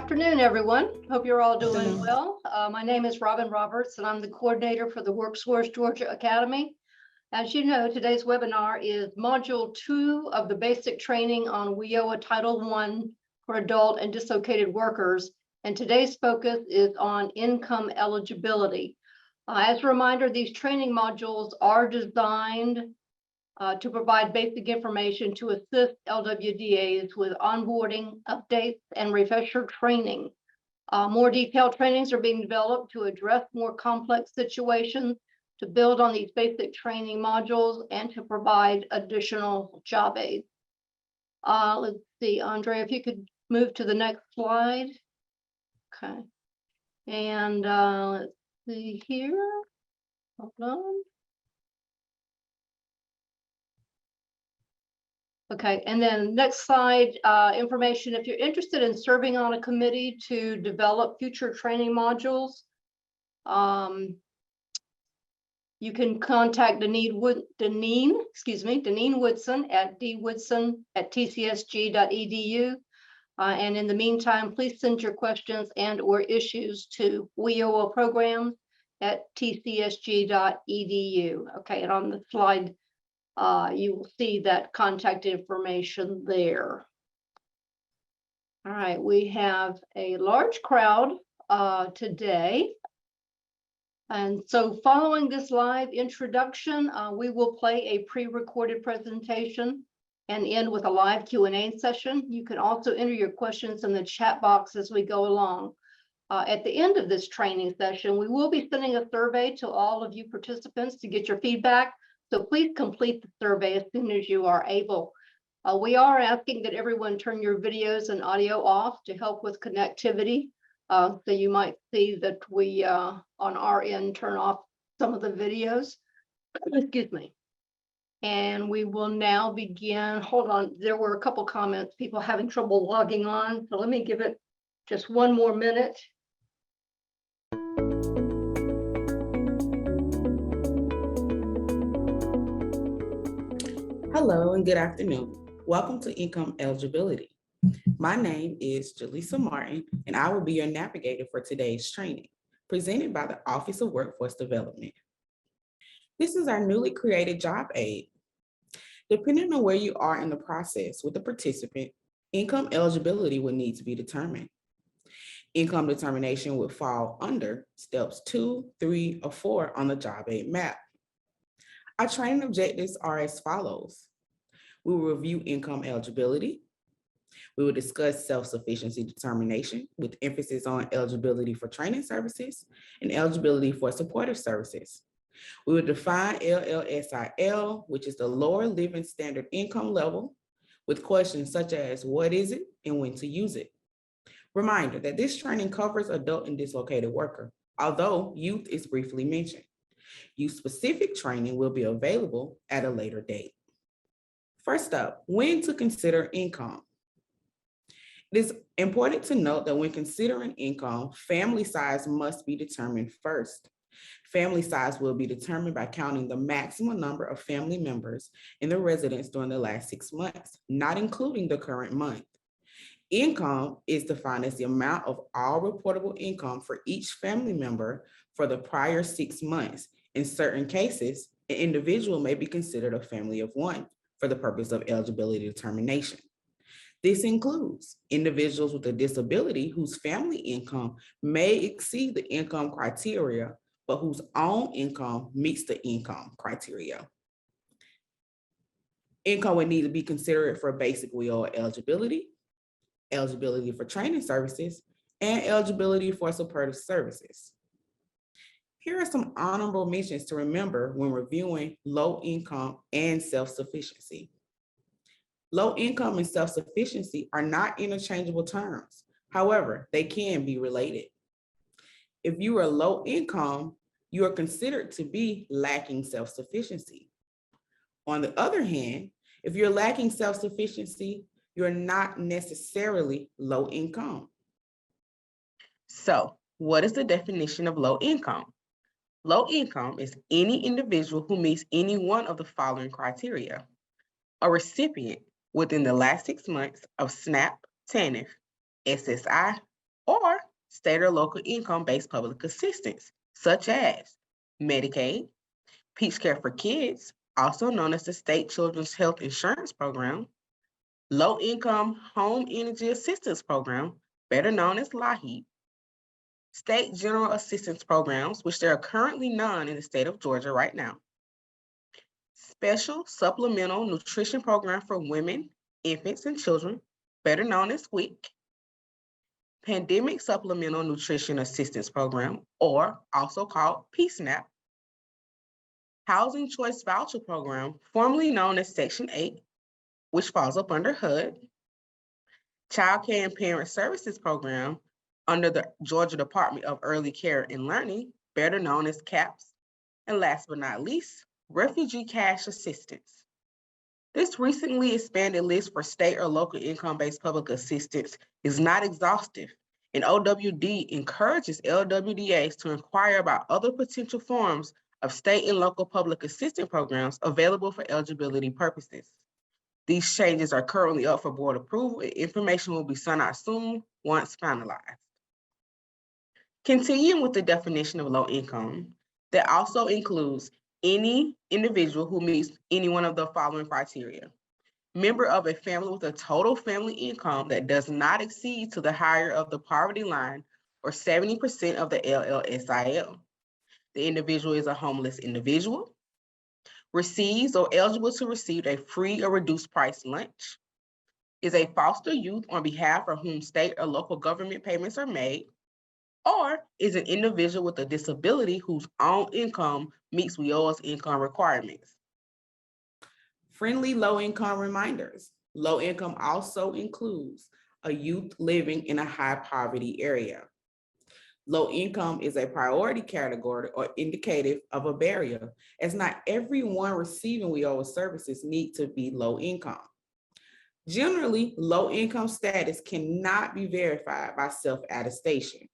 afternoon, everyone. Hope you're all doing Afternoon. well. My name is Robin Roberts, and I'm the coordinator for the WorkSource Georgia Academy. As you know, today's webinar is Module 2 of the basic training on WIOA Title I for adult and dislocated workers. And today's focus is on income eligibility. As a reminder, these training modules are designed to provide basic information to assist LWDAs with onboarding, updates, and refresher training. More detailed trainings are being developed to address more complex situations, to build on these basic training modules, and to provide additional job aids. Let's see, Andre, if you could move to the next slide. Okay. And let's see here. Hold on. Okay, and then next slide, information. If you're interested in serving on a committee to develop future training modules, you can contact Deneen Woodson at dwoodson@tcsg.edu. And in the meantime, please send your questions and or issues to WIOA programs@tcsg.edu. Okay, and on the slide, you will see that contact information there. All right, we have a large crowd today. And so following this live introduction, we will play a pre-recorded presentation and end with a live Q&A session. You can also enter your questions in the chat box as we go along. At the end of this training session, we will be sending a survey to all of you participants to get your feedback. So please complete the survey as soon as you are able. We are asking that everyone turn your videos and audio off to help with connectivity. So you might see that we, on our end, turn off some of the videos. Excuse me. And we will now begin. Hold on, there were a couple comments, people having trouble logging on. So let me give it just one more minute. Hello and good afternoon. Welcome to Income Eligibility. My name is Jaleesa Martin, and I will be your navigator for today's training, presented by the Office of Workforce Development. This is our newly created job aid. Depending on where you are in the process with the participant, income eligibility will need to be determined. Income determination would fall under steps 2, 3, or 4 on the job aid map. Our training objectives are as follows. We will review income eligibility. We will discuss self-sufficiency determination with emphasis on eligibility for training services and eligibility for supportive services. We will define LLSIL, which is the lower living standard income level, with questions such as what is it and when to use it. Reminder that this training covers adult and dislocated worker, although youth is briefly mentioned. Youth-specific training will be available at a later date. First up, when to consider income. It is important to note that when considering income, family size must be determined first. Family size will be determined by counting the maximum number of family members in the residence during the last 6 months, not including the current month. Income is defined as the amount of all reportable income for each family member for the prior 6 months. In certain cases, an individual may be considered a family of one for the purpose of eligibility determination. This includes individuals with a disability whose family income may exceed the income criteria, but whose own income meets the income criteria. Income would need to be considered for basic WIOA eligibility, eligibility for training services, and eligibility for supportive services. Here are some honorable mentions to remember when reviewing low income and self-sufficiency. Low income and self-sufficiency are not interchangeable terms. However, they can be related. If you are low income, you are considered to be lacking self-sufficiency. On the other hand, if you're lacking self-sufficiency, you're not necessarily low income. So, what is the definition of low income? Low income is any individual who meets any one of the following criteria. A recipient within the last 6 months of SNAP, TANF, SSI, or state or local income-based public assistance, such as Medicaid, Peach Care for Kids, also known as the State Children's Health Insurance Program, Low-Income Home Energy Assistance Program, better known as LIHEAP, State General Assistance Programs, which there are currently none in the state of Georgia right now, Special Supplemental Nutrition Program for Women, Infants, and Children, better known as WIC, Pandemic Supplemental Nutrition Assistance Program, or also called PSNAP, Housing Choice Voucher Program, formerly known as Section 8, which falls up under HUD, Child Care and Parent Services Program under the Georgia Department of Early Care and Learning, better known as CAPS, and last but not least, Refugee Cash Assistance. This recently expanded list for state or local income-based public assistance is not exhaustive, and OWD encourages LWDAs to inquire about other potential forms of state and local public assistance programs available for eligibility purposes. These changes are currently up for board approval, and information will be sent out soon once finalized. Continuing with the definition of low income, that also includes any individual who meets any one of the following criteria. Member of a family with a total family income that does not exceed to the higher of the poverty line or 70% of the LLSIL. The individual is a homeless individual, receives or eligible to receive a free or reduced price lunch, is a foster youth on behalf of whom state or local government payments are made, or is an individual with a disability whose own income meets WIOA's income requirements. Friendly low-income reminders. Low income also includes a youth living in a high poverty area. Low income is a priority category or indicative of a barrier, as not everyone receiving WIOA services need to be low income. Generally, low income status cannot be verified by self-attestation.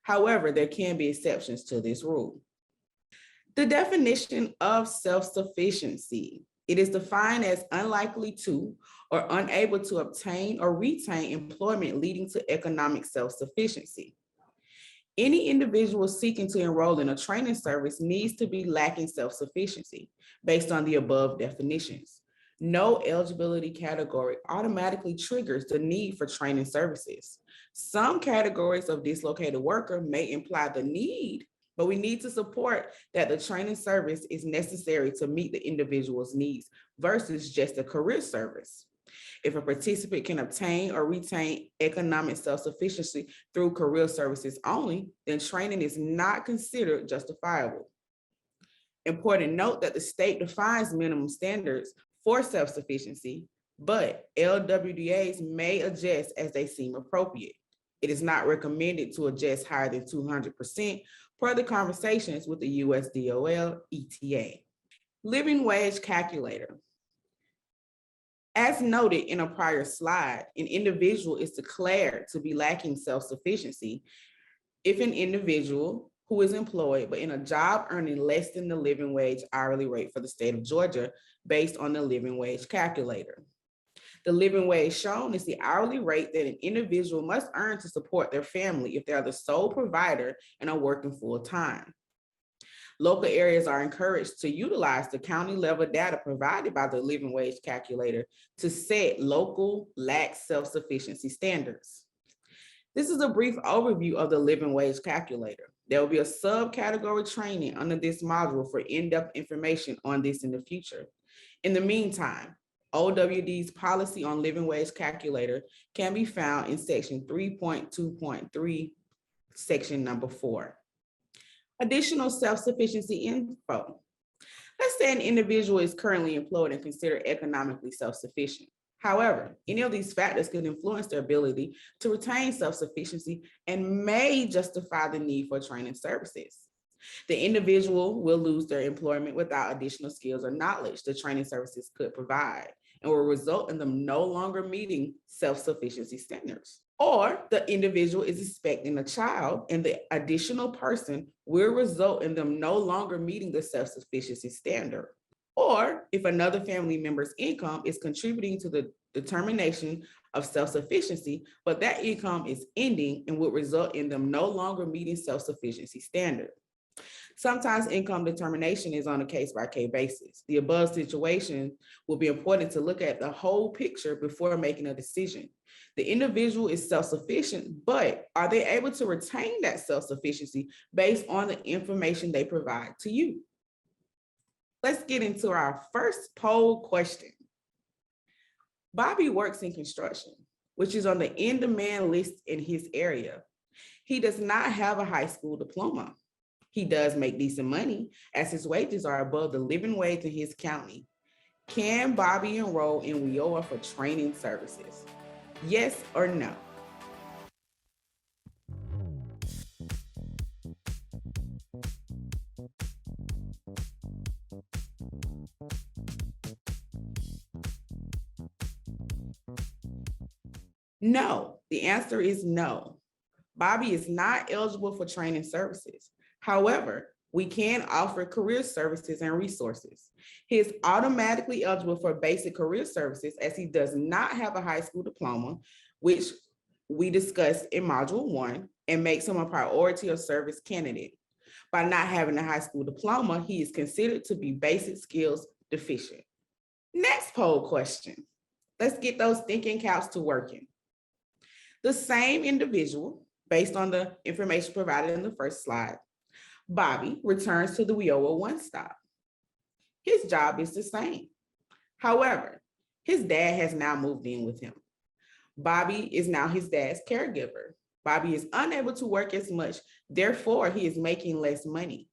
However, there can be exceptions to this rule. The definition of self-sufficiency. It is defined as unlikely to or unable to obtain or retain employment leading to economic self-sufficiency. Any individual seeking to enroll in a training service needs to be lacking self-sufficiency based on the above definitions. No eligibility category automatically triggers the need for training services. Some categories of dislocated worker may imply the need, but we need to support that the training service is necessary to meet the individual's needs versus just a career service. If a participant can obtain or retain economic self-sufficiency through career services only, then training is not considered justifiable. Important note that the state defines minimum standards for self-sufficiency, but LWDAs may adjust as they seem appropriate. It is not recommended to adjust higher than 200% per the conversations with the USDOL ETA. Living wage calculator. As noted in a prior slide, an individual is declared to be lacking self-sufficiency if an individual who is employed but in a job earning less than the living wage hourly rate for the state of Georgia based on the living wage calculator. The living wage shown is the hourly rate that an individual must earn to support their family if they are the sole provider and are working full time. Local areas are encouraged to utilize the county level data provided by the living wage calculator to set local lax self-sufficiency standards. This is a brief overview of the living wage calculator. There will be a subcategory training under this module for in-depth information on this in the future. In the meantime, OWD's policy on living wage calculator can be found in section 3.2.3, section number 4. Additional self-sufficiency info. Let's say an individual is currently employed and considered economically self-sufficient. However, any of these factors can influence their ability to retain self-sufficiency and may justify the need for training services. The individual will lose their employment without additional skills or knowledge the training services could provide and will result in them no longer meeting self-sufficiency standards. Or the individual is expecting a child and the additional person will result in them no longer meeting the self-sufficiency standard. or if another family member's income is contributing to the determination of self-sufficiency, but that income is ending and would result in them no longer meeting self-sufficiency standard. Sometimes income determination is on a case-by-case basis. The above situation will be important to look at the whole picture before making a decision. The individual is self-sufficient, but are they able to retain that self-sufficiency based on the information they provide to you? Let's get into our first poll question. Bobby works in construction, which is on the in-demand list in his area. He does not have a high school diploma. He does make decent money as his wages are above the living wage in his county. Can Bobby enroll in WIOA for training services? Yes or no? No, the answer is no. Bobby is not eligible for training services. However, we can offer career services and resources. He is automatically eligible for basic career services as he does not have a high school diploma, which we discussed in Module 1, and makes him a priority of service candidate. By not having a high school diploma, he is considered to be basic skills deficient. Next poll question. Let's get those thinking caps to working. The same individual, based on the information provided in the first slide, Bobby returns to the WIOA one stop. His job is the same. However, his dad has now moved in with him. Bobby is now his dad's caregiver. Bobby is unable to work as much, therefore he is making less money.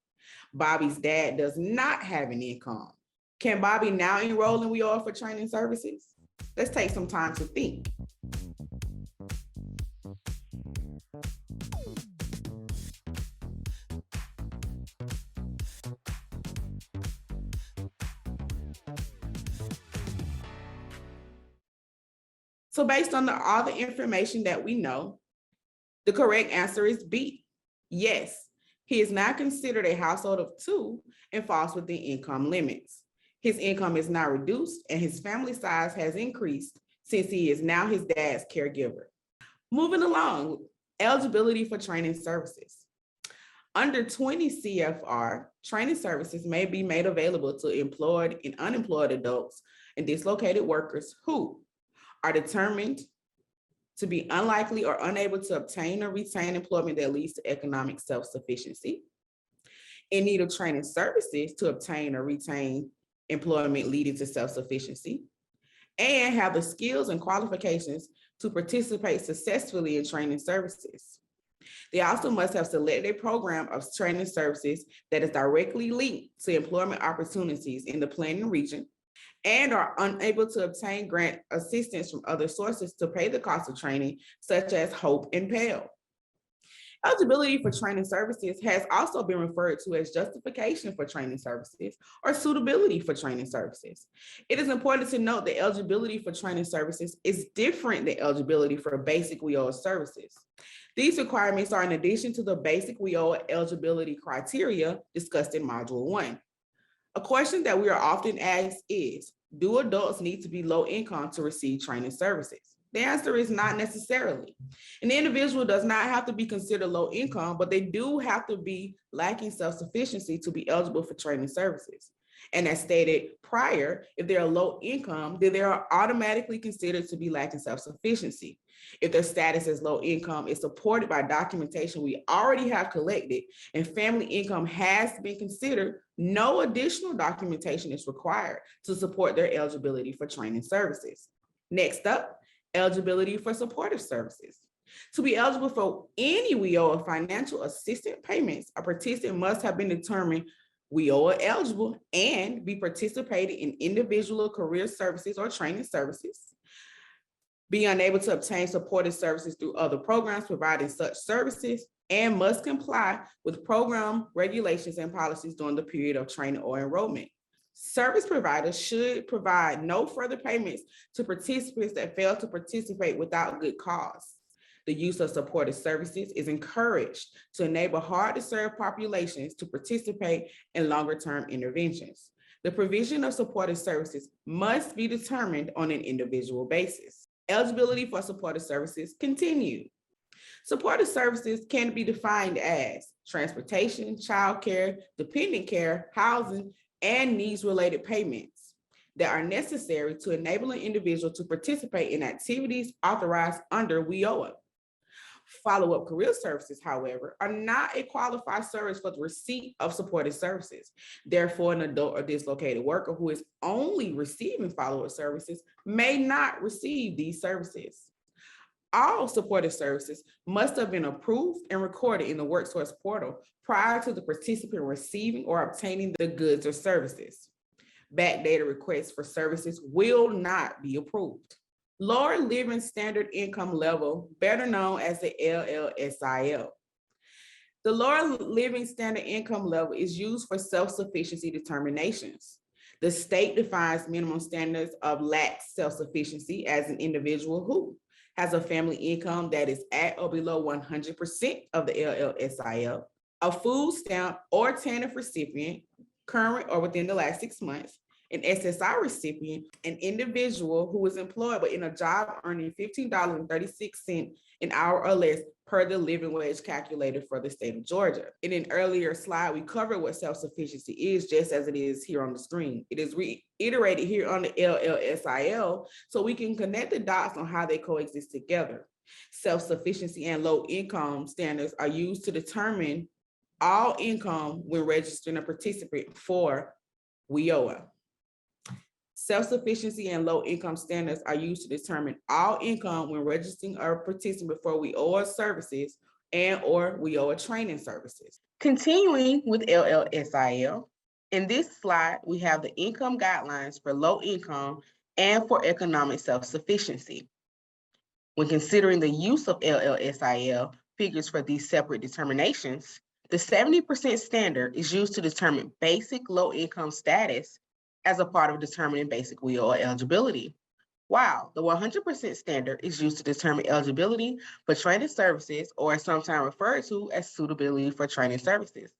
Bobby's dad does not have an income. Can Bobby now enroll in WIOA for training services? Let's take some time to think. So based on all the information that we know, the correct answer is B. Yes, he is now considered a household of two and falls within income limits. His income is now reduced and his family size has increased since he is now his dad's caregiver. Moving along, eligibility for training services. Under 20 CFR, training services may be made available to employed and unemployed adults and dislocated workers who are determined to be unlikely or unable to obtain or retain employment that leads to economic self-sufficiency, in need of training services to obtain or retain employment leading to self-sufficiency, and have the skills and qualifications to participate successfully in training services. They also must have selected a program of training services that is directly linked to employment opportunities in the planning region and are unable to obtain grant assistance from other sources to pay the cost of training, such as HOPE and Pell. Eligibility for training services has also been referred to as justification for training services or suitability for training services. It is important to note that eligibility for training services is different than eligibility for basic WIOA services. These requirements are in addition to the basic WIOA eligibility criteria discussed in Module 1. A question that we are often asked is, do adults need to be low income to receive training services? The answer is not necessarily. An individual does not have to be considered low income, but they do have to be lacking self-sufficiency to be eligible for training services. And as stated prior, if they're low income, then they are automatically considered to be lacking self-sufficiency. If their status as low income is supported by documentation we already have collected and family income has been considered, no additional documentation is required to support their eligibility for training services. Next up, eligibility for supportive services. To be eligible for any WIOA financial assistance payments, a participant must have been determined WIOA eligible and be participating in individual career services or training services, be unable to obtain supportive services through other programs providing such services, and must comply with program regulations and policies during the period of training or enrollment. Service providers should provide no further payments to participants that fail to participate without good cause. The use of supportive services is encouraged to enable hard-to-serve populations to participate in longer-term interventions. The provision of supportive services must be determined on an individual basis. Eligibility for supportive services continued. Supportive services can be defined as transportation, childcare, dependent care, housing, and needs-related payments that are necessary to enable an individual to participate in activities authorized under WIOA. Follow-up career services, however, are not a qualified service for the receipt of supportive services. Therefore, an adult or dislocated worker who is only receiving follow-up services may not receive these services. All supportive services must have been approved and recorded in the WorkSource portal prior to the participant receiving or obtaining the goods or services. Backdated requests for services will not be approved. Lower Living Standard Income Level, better known as the LLSIL. The Lower Living Standard Income Level is used for self-sufficiency determinations. The state defines minimum standards of lack self-sufficiency as an individual who has a family income that is at or below 100% of the LLSIL, a food stamp or TANF recipient, current or within the last 6 months, an SSI recipient, an individual who is employed but in a job earning $15.36 an hour or less per the living wage calculated for the state of Georgia. In an earlier slide, we covered what self-sufficiency is, just as it is here on the screen. It is reiterated here on the LLSIL so we can connect the dots on how they coexist together. Self-sufficiency and low income standards are used to determine all income when registering a participant for WIOA. Self-sufficiency and low income standards are used to determine all income when registering a participant for WIOA services and or WIOA training services. Continuing with LLSIL, in this slide, we have the income guidelines for low income and for economic self-sufficiency. When considering the use of LLSIL figures for these separate determinations, the 70% standard is used to determine basic low income status as a part of determining basic WIOA eligibility, while the 100% standard is used to determine eligibility for training services, or sometimes referred to as suitability for training services.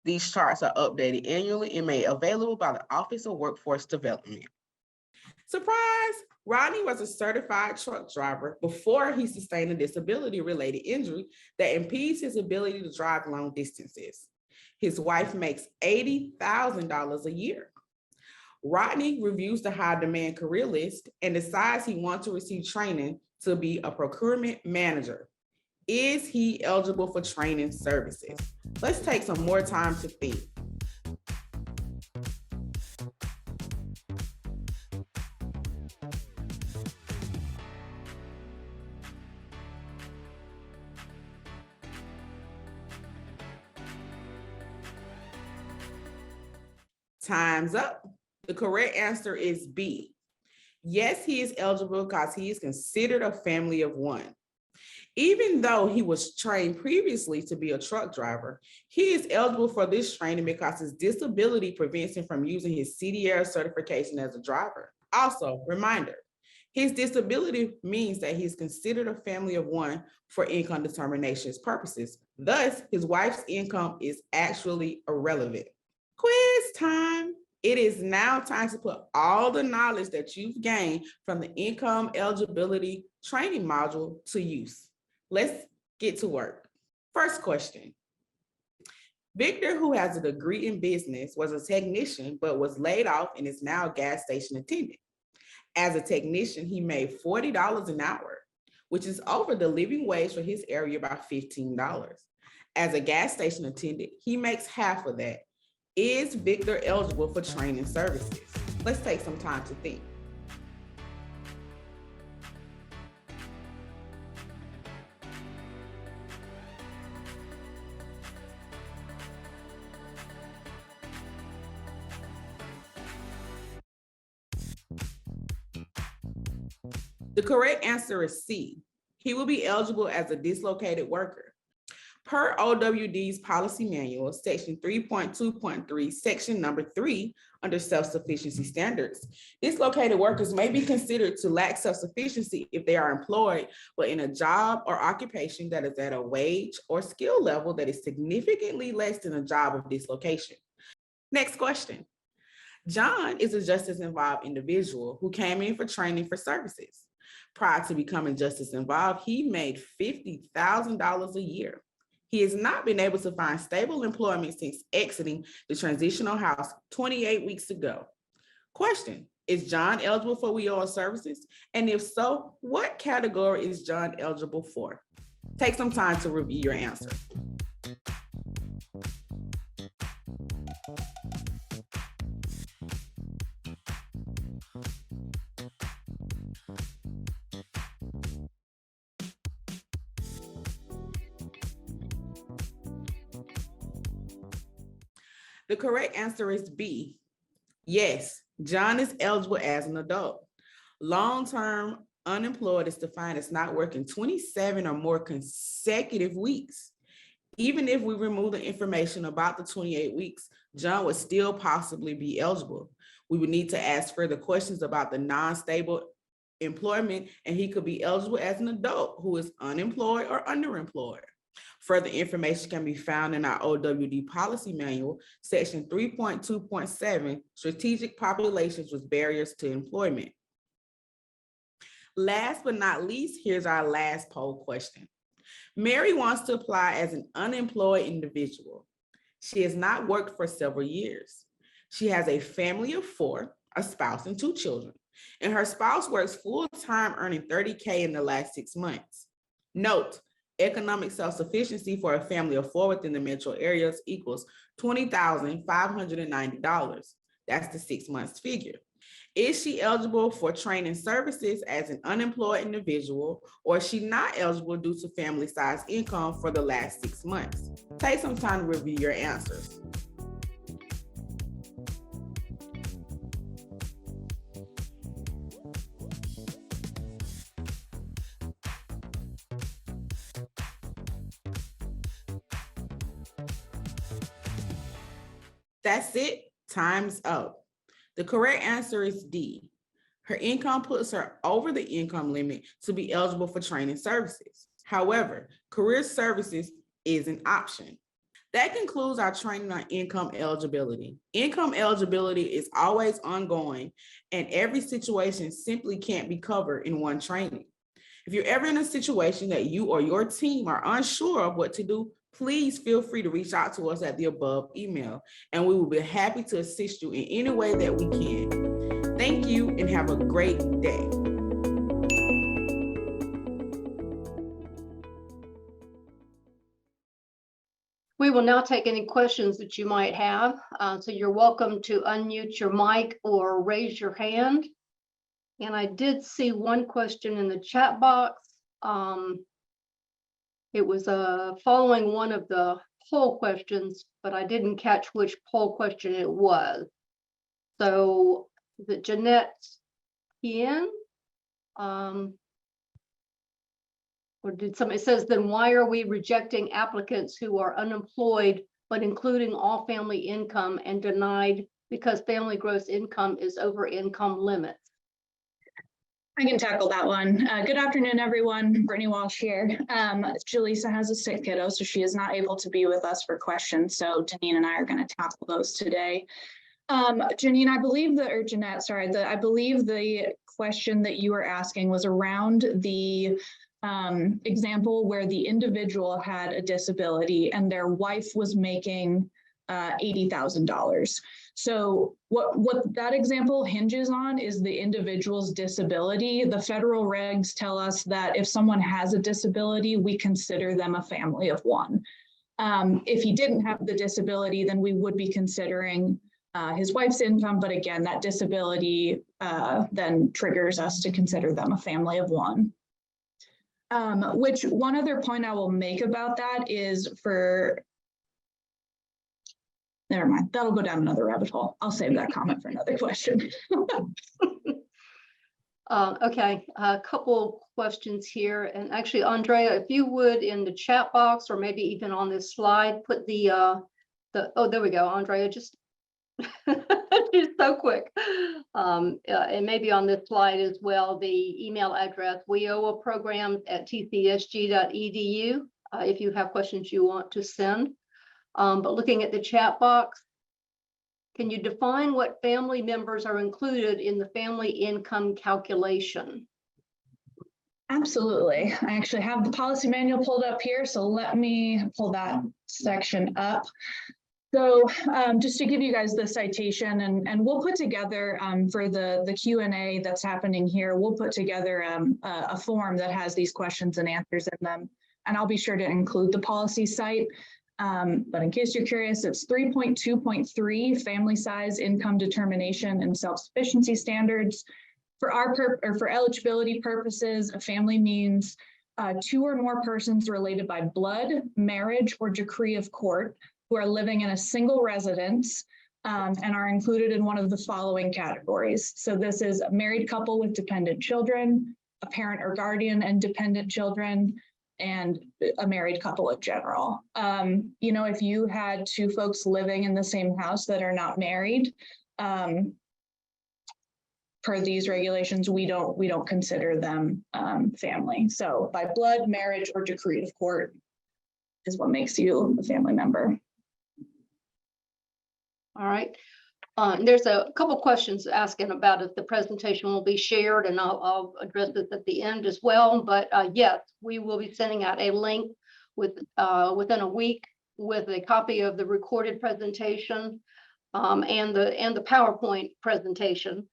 These charts are updated annually and made available by the Office of Workforce Development. Surprise! Rodney was a certified truck driver before he sustained a disability-related injury that impedes his ability to drive long distances. His wife makes $80,000 a year. Rodney reviews the high demand career list and decides he wants to receive training to be a procurement manager. Is he eligible for training services? Let's take some more time to think. Time's up. The correct answer is B. Yes, he is eligible because he is considered a family of one. Even though he was trained previously to be a truck driver, he is eligible for this training because his disability prevents him from using his CDL certification as a driver. Also, reminder, his disability means that he's considered a family of one for income determinations purposes. Thus, his wife's income is actually irrelevant. Quiz time. It is now time to put all the knowledge that you've gained from the income eligibility training module to use. Let's get to work. First question. Victor, who has a degree in business, was a technician, but was laid off and is now a gas station attendant. As a technician, he made $40 an hour, which is over the living wage for his area by $15. As a gas station attendant, he makes half of that. Is Victor eligible for training services? Let's take some time to think. The correct answer is C. He will be eligible as a dislocated worker. Per OWD's policy manual, section 3.2.3, section number 3, under self-sufficiency standards, dislocated workers may be considered to lack self-sufficiency if they are employed, but in a job or occupation that is at a wage or skill level that is significantly less than a job of dislocation. Next question. John is a justice involved individual who came in for training for services. Prior to becoming justice involved, he made $50,000 a year. He has not been able to find stable employment since exiting the transitional house 28 weeks ago. Question, is John eligible for WIOA services? And if so, what category is John eligible for? Take some time to review your answer. The correct answer is B. Yes, John is eligible as an adult. Long-term unemployed is defined as not working 27 or more consecutive weeks. Even if we remove the information about the 28 weeks, John would still possibly be eligible. We would need to ask further questions about the non-stable employment, and he could be eligible as an adult who is unemployed or underemployed. Further information can be found in our OWD policy manual, section 3.2.7, strategic populations with barriers to employment. Last but not least, here's our last poll question. Mary wants to apply as an unemployed individual. She has not worked for several years. She has a family of 4, a spouse and 2 children, and her spouse works full-time earning $30K in the last 6 months. Note, economic self-sufficiency for a family of 4 within the metro areas equals $20,590. That's the 6 months figure. Is she eligible for training services as an unemployed individual, or is she not eligible due to family size income for the last 6 months? Take some time to review your answers. That's it, time's up. The correct answer is D. Her income puts her over the income limit to be eligible for training services. However, career services is an option. That concludes our training on income eligibility. Income eligibility is always ongoing, and every situation simply can't be covered in one training. If you're ever in a situation that you or your team are unsure of what to do, please feel free to reach out to us at the above email, and we will be happy to assist you in any way that we can. Thank you and have a great day. We will now take any questions that you might have. So you're welcome to unmute your mic or raise your hand. And I did see one question in the chat box. It was following one of the poll questions, but I didn't catch which poll question it was. So is it Jeanette Ian? Or did somebody says, then why are we rejecting applicants who are unemployed, but including all family income and denied because family gross income is over income limits? I can tackle that one. Good afternoon, everyone. Brittany Walsh here. Jaleesa has a sick kiddo, so she is not able to be with us for questions. So Janine and I are going to tackle those today. Janine, I believe or Jeanette, sorry, I believe the question that you were asking was around the example where the individual had a disability and their wife was making $80,000. So what that example hinges on is the individual's disability. The federal regs tell us that if someone has a disability, we consider them a family of 1. If he didn't have the disability, then we would be considering his wife's income. But again, that disability then triggers us to consider them a family of 1. Which one other point I will make about that is never mind, that'll go down another rabbit hole. I'll save that comment for another question. Okay, a couple questions here. And actually, Andrea, if you would in the chat box or maybe even on this slide, put oh, there we go, Andrea, just she's so quick. And maybe on this slide as well, the email address, wioaprograms@tcsg.edu, if you have questions you want to send. But looking at the chat box, Can you define what family members are included in the family income calculation? Absolutely. I actually have the policy manual pulled up here, so let me pull that section up. So just to give you guys the citation, and we'll put together for the Q&A that's happening here, we'll put together a form that has these questions and answers in them, and I'll be sure to include the policy site. But in case you're curious, it's 3.2.3, family size, income determination, and self-sufficiency standards. For eligibility purposes, a family means 2 or more persons related by blood, marriage, or decree of court who are living in a single residence and are included in one of the following categories. So this is a married couple with dependent children, a parent or guardian and dependent children, and a married couple in general. You know, if you had 2 folks living in the same house that are not married, per these regulations, we don't consider them family. So by blood, marriage, or decree of court is what makes you a family member. All right. There's a couple questions asking about if the presentation will be shared, and I'll address this at the end as well. But yes, we will be sending out a link within a week with a copy of the recorded presentation and the PowerPoint presentation.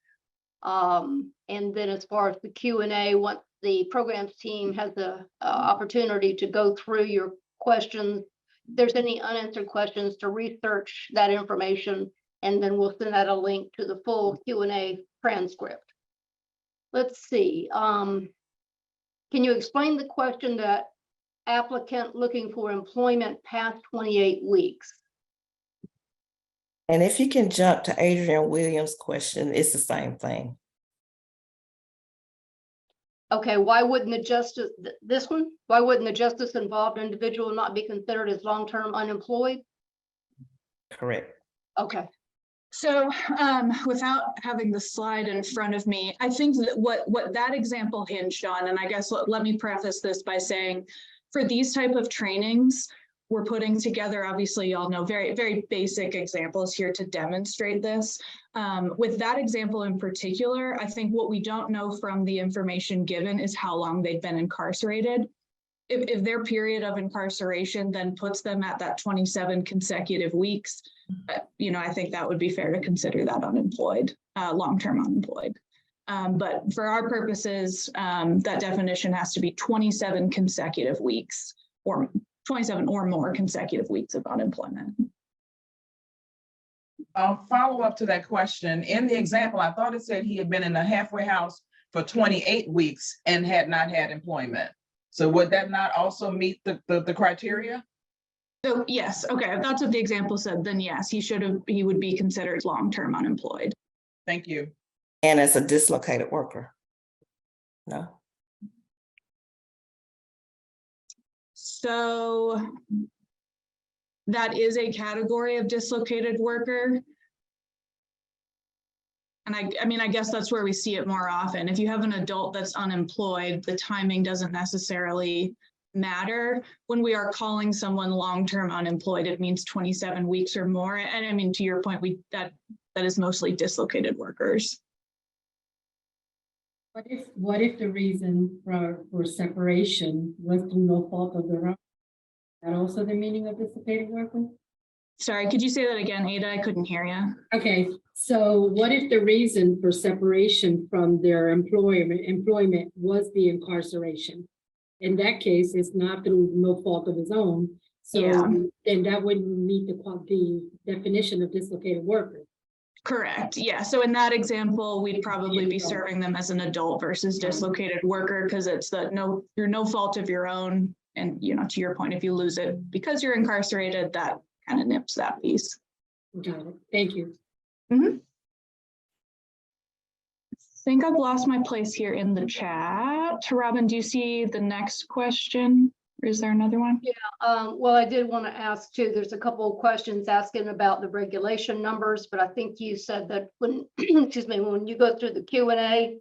And then as far as the Q&A, once the programs team has the opportunity to go through your questions, if there's any unanswered questions, to research that information, and then we'll send out a link to the full Q&A transcript. Let's see. Can you explain the question that applicant looking for employment past 28 weeks? And if you can jump to Adrian Williams' question, it's the same thing. Okay, why wouldn't the justice, this one, why wouldn't the justice involved individual not be considered as long-term unemployed? Correct. Okay. So without having the slide in front of me, I think that what that example hinged on, and I guess let me preface this by saying, for these type of trainings, we're putting together, obviously, y'all know, very, very basic examples here to demonstrate this. With that example in particular, I think what we don't know from the information given is how long they've been incarcerated. If their period of incarceration then puts them at that 27 consecutive weeks, you know, I think that would be fair to consider that unemployed, long-term unemployed. But for our purposes, that definition has to be 27 consecutive weeks or 27 or more consecutive weeks of unemployment. Follow up to that question. In the example, I thought it said he had been in a halfway house for 28 weeks and had not had employment. So would that not also meet the criteria? So yes, okay, if that's what the example said, then yes, he would be considered long-term unemployed. Thank you. And as a dislocated worker? No. So that is a category of dislocated worker. And I mean, I guess that's where we see it more often. If you have an adult that's unemployed, the timing doesn't necessarily matter. When we are calling someone long-term unemployed, it means 27 weeks or more. And I mean, to your point, that is mostly dislocated workers. What if the reason for separation was through no fault of their own? That also the meaning of dislocated worker? Sorry, could you say that again, Ada? I couldn't hear you. Okay, so what if the reason for separation from their employment was the incarceration? In that case, it's not through no fault of his own. So Yeah. Then that wouldn't meet the definition of dislocated worker. Correct. Yeah. So in that example, we'd probably be serving them as an adult versus dislocated worker because it's through no fault of your own. And, you know, to your point, if you lose it because you're incarcerated, that kind of nips that piece. Got it. Thank you. Mm-hmm. I think I've lost my place here in the chat. Robin, do you see the next question? Or is there another one? Yeah, well, I did want to ask too, there's a couple of questions asking about the regulation numbers, but I think you said that when, excuse me, when you go through the Q&A,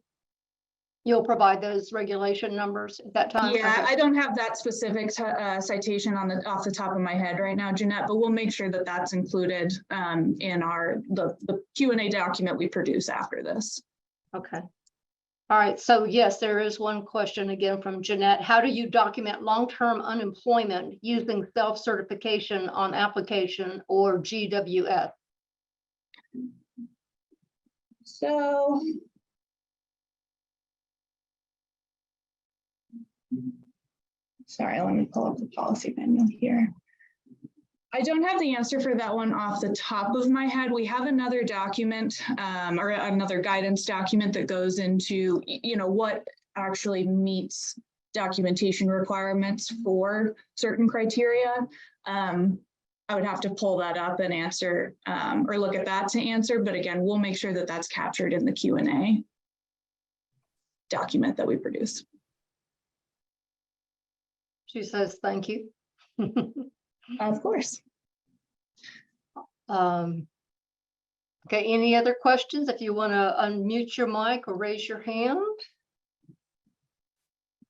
You'll provide those regulation numbers at that time? Yeah, Okay. I don't have that specific citation off the top of my head right now, Jeanette, but we'll make sure that that's included in the Q&A document we produce after this. Okay. All right, so yes, there is one question again from Jeanette. How do you document long-term unemployment using self-certification on application or GWS? So. Sorry, let me pull up the policy manual here. I don't have the answer for that one off the top of my head. We have another document or another guidance document that goes into, what actually meets documentation requirements for certain criteria. I would have to pull that up and answer or look at that to answer. But again, we'll make sure that that's captured in the Q&A document that we produce. She says, thank you. Of course. Okay, any other questions? If you want to unmute your mic or raise your hand.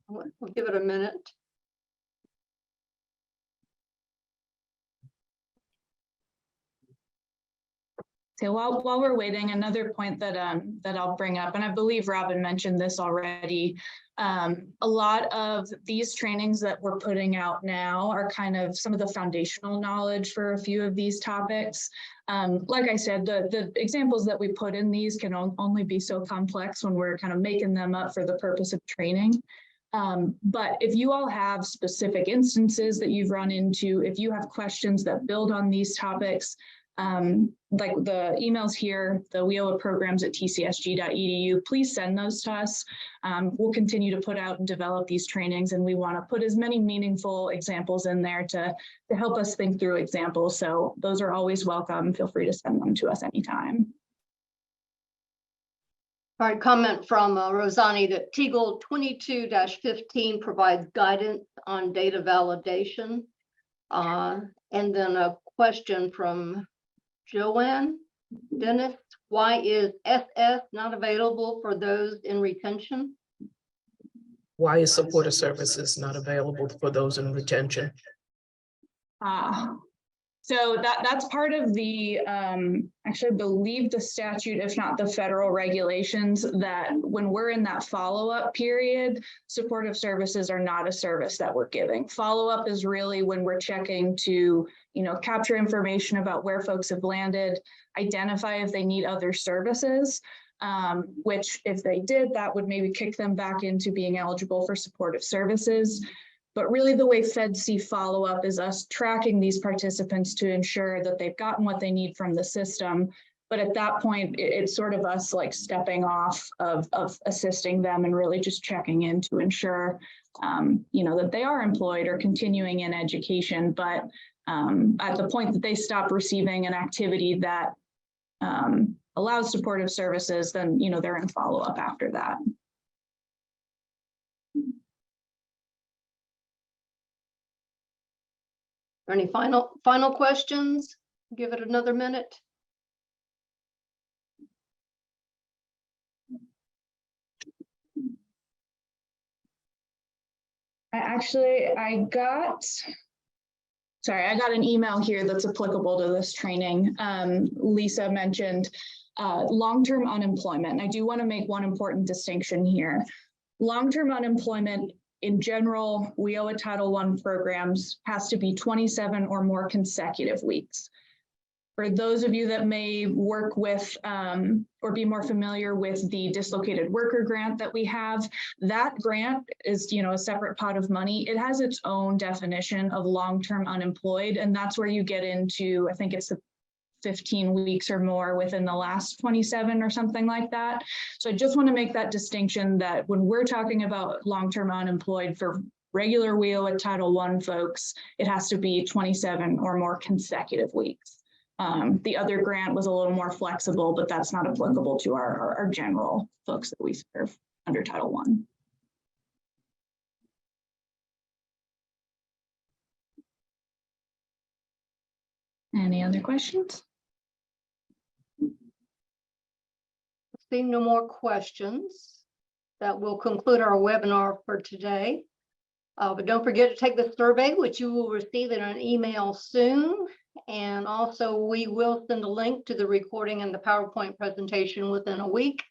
We'll give it a minute. So while we're waiting, another point that I'll bring up, and I believe Robin mentioned this already, a lot of these trainings that we're putting out now are kind of some of the foundational knowledge for a few of these topics. Like I said, the examples that we put in these can only be so complex when we're kind of making them up for the purpose of training. But if you all have specific instances that you've run into, if you have questions that build on these topics, like the emails here, the WIOA programs at tcsg.edu, please send those to us. We'll continue to put out and develop these trainings, and we want to put as many meaningful examples in there to help us think through examples. So those are always welcome. Feel free to send them to us anytime. All right, comment from Rosani that Teagle 22-15 provides guidance on data validation. And then a question from Joanne Dennis, why is SS not available for those in retention? Why is supportive services not available for those in retention? So that's part of the, actually I believe the statute, if not the federal regulations, that when we're in that follow-up period, supportive services are not a service that we're giving. Follow-up is really when we're checking to, capture information about where folks have landed, identify if they need other services, which if they did, that would maybe kick them back into being eligible for supportive services. But really the way feds see follow-up is us tracking these participants to ensure that they've gotten what they need from the system. But at that point, it's sort of us like stepping off of assisting them and really just checking in to ensure, that they are employed or continuing in education. But at the point that they stop receiving an activity that allows supportive services, then, they're in follow-up after that. Any final questions? Give it another minute. I got an email here that's applicable to this training. Lisa mentioned long-term unemployment. And I do want to make one important distinction here. Long-term unemployment in general, WIOA Title I programs has to be 27 or more consecutive weeks. For those of you that may work with or be more familiar with the dislocated worker grant that we have, that grant is, a separate pot of money. It has its own definition of long-term unemployed, and that's where you get into, I think it's the 15 weeks or more within the last 27 or something like that. So I just want to make that distinction that when we're talking about long-term unemployed for regular WIOA Title I folks, it has to be 27 or more consecutive weeks. The other grant was a little more flexible, but that's not applicable to our general folks that we serve under Title I. Any other questions? Seeing no more questions. that will conclude our webinar for today. But don't forget to take the survey, which you will receive in an email soon. And also we will send a link to the recording and the PowerPoint presentation within a week,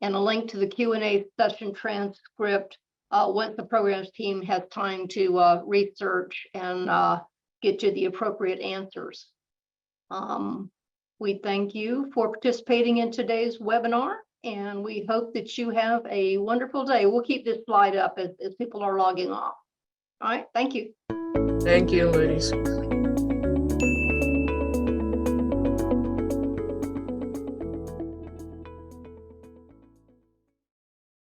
and a link to the Q&A session transcript once the programs team has time to research and get you the appropriate answers. We thank you for participating in today's webinar, and we hope that you have a wonderful day. We'll keep this slide up as people are logging off. All right, thank you. Thank you, ladies.